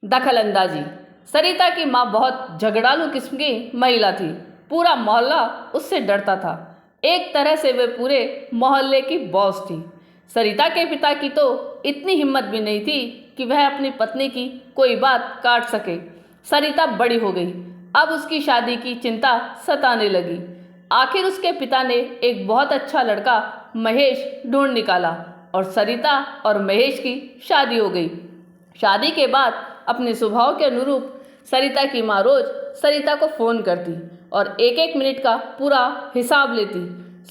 दखल अंदाजी। सरिता की माँ बहुत झगड़ालू किस्म की महिला थी। पूरा मोहल्ला उससे डरता था। एक तरह से वे पूरे मोहल्ले की बॉस थी। सरिता के पिता की तो इतनी हिम्मत भी नहीं थी कि वह अपनी पत्नी की कोई बात काट सके। सरिता बड़ी हो गई। अब उसकी शादी की चिंता सताने लगी। आखिर उसके पिता ने एक बहुत अच्छा लड़का महेश ढूंढ निकाला और सरिता और महेश की शादी हो गई। शादी के बाद अपने स्वभाव के अनुरूप सरिता की माँ रोज सरिता को फ़ोन करती और एक एक मिनट का पूरा हिसाब लेती।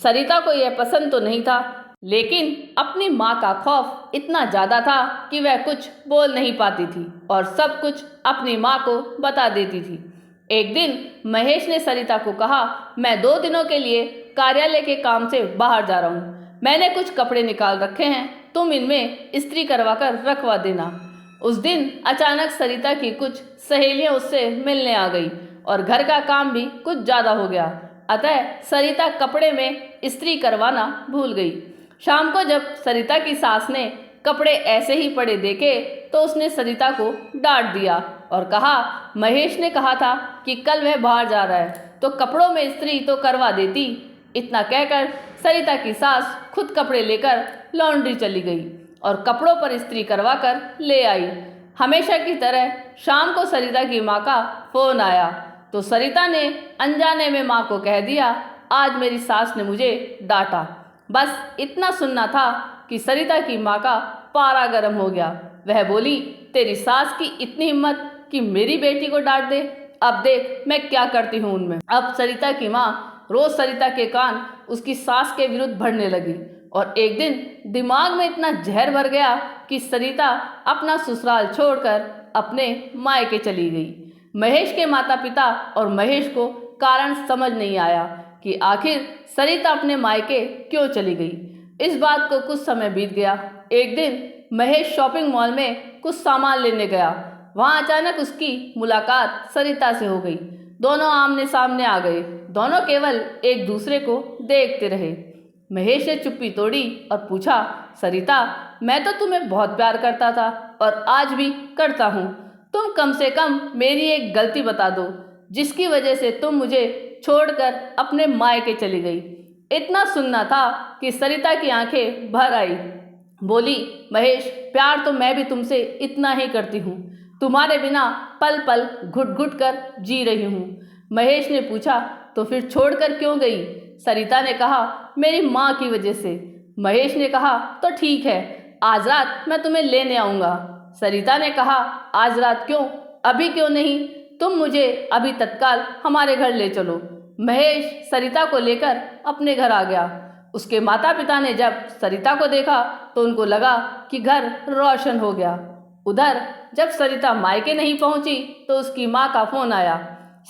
सरिता को यह पसंद तो नहीं था, लेकिन अपनी माँ का खौफ इतना ज़्यादा था कि वह कुछ बोल नहीं पाती थी और सब कुछ अपनी माँ को बता देती थी। एक दिन महेश ने सरिता को कहा, मैं 2 दिनों के लिए कार्यालय के काम से बाहर जा रहा हूँ। मैंने कुछ कपड़े निकाल रखे हैं, तुम इनमें इस्त्री करवा कर रखवा देना। उस दिन अचानक सरिता की कुछ सहेलियां उससे मिलने आ गई और घर का काम भी कुछ ज़्यादा हो गया। अतः सरिता कपड़े में इस्त्री करवाना भूल गई। शाम को जब सरिता की सास ने कपड़े ऐसे ही पड़े देखे तो उसने सरिता को डांट दिया और कहा, महेश ने कहा था कि कल वह बाहर जा रहा है तो कपड़ों में इस्त्री तो करवा देती। इतना कहकर सरिता की सास खुद कपड़े लेकर लॉन्ड्री चली गई और कपड़ों पर इस्त्री करवा कर ले आई। हमेशा की तरह शाम को सरिता की माँ का फ़ोन आया तो सरिता ने अनजाने में माँ को कह दिया, आज मेरी सास ने मुझे डांटा। बस इतना सुनना था कि सरिता की माँ का पारा गर्म हो गया। वह बोली, तेरी सास की इतनी हिम्मत कि मेरी बेटी को डांट दे, अब देख मैं क्या करती हूँ उनमें। अब सरिता की माँ रोज सरिता के कान उसकी सास के विरुद्ध भरने लगी और एक दिन दिमाग में इतना जहर भर गया कि सरिता अपना ससुराल छोड़कर अपने मायके चली गई। महेश के माता पिता और महेश को कारण समझ नहीं आया कि आखिर सरिता अपने मायके क्यों चली गई। इस बात को कुछ समय बीत गया। एक दिन महेश शॉपिंग मॉल में कुछ सामान लेने गया। वहाँ अचानक उसकी मुलाकात सरिता से हो गई। दोनों आमने सामने आ गए। दोनों केवल एक दूसरे को देखते रहे। महेश ने चुप्पी तोड़ी और पूछा, सरिता, मैं तो तुम्हें बहुत प्यार करता था और आज भी करता हूँ। तुम कम से कम मेरी एक गलती बता दो जिसकी वजह से तुम मुझे छोड़कर अपने मायके चली गई। इतना सुनना था कि सरिता की आंखें भर आई। बोली, महेश, प्यार तो मैं भी तुमसे इतना ही करती हूँ। तुम्हारे बिना पल पल घुट घुट कर जी रही हूँ। महेश ने पूछा, तो फिर छोड़कर क्यों गई? सरिता ने कहा, मेरी माँ की वजह से। महेश ने कहा, तो ठीक है, आज रात मैं तुम्हें लेने आऊँगा। सरिता ने कहा, आज रात क्यों, अभी क्यों नहीं? तुम मुझे अभी तत्काल हमारे घर ले चलो। महेश सरिता को लेकर अपने घर आ गया। उसके माता पिता ने जब सरिता को देखा तो उनको लगा कि घर रोशन हो गया। उधर जब सरिता मायके नहीं पहुंची तो उसकी माँ का फ़ोन आया,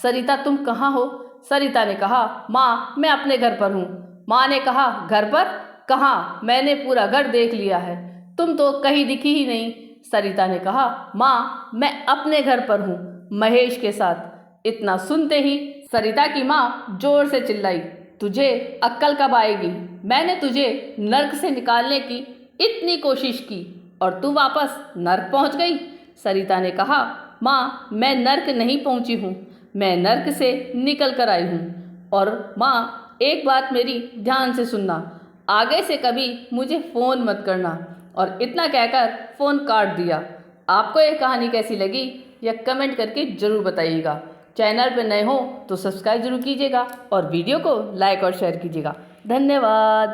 सरिता तुम कहाँ हो? सरिता ने कहा, माँ मैं अपने घर पर हूँ। माँ ने कहा, घर पर? कहाँ? मैंने पूरा घर देख लिया है, तुम तो कहीं दिखी ही नहीं। सरिता ने कहा, माँ मैं अपने घर पर हूँ, महेश के साथ। इतना सुनते ही सरिता की माँ जोर से चिल्लाई, तुझे अक्ल कब आएगी? मैंने तुझे नर्क से निकालने की इतनी कोशिश की और तू वापस नर्क पहुँच गई। सरिता ने कहा, माँ मैं नर्क नहीं पहुँची हूँ, मैं नर्क से निकल कर आई हूँ। और माँ एक बात मेरी ध्यान से सुनना, आगे से कभी मुझे फ़ोन मत करना। और इतना कहकर फ़ोन काट दिया। आपको ये कहानी कैसी लगी यह कमेंट करके ज़रूर बताइएगा। चैनल पर नए हो तो सब्सक्राइब जरूर कीजिएगा और वीडियो को लाइक और शेयर कीजिएगा। धन्यवाद।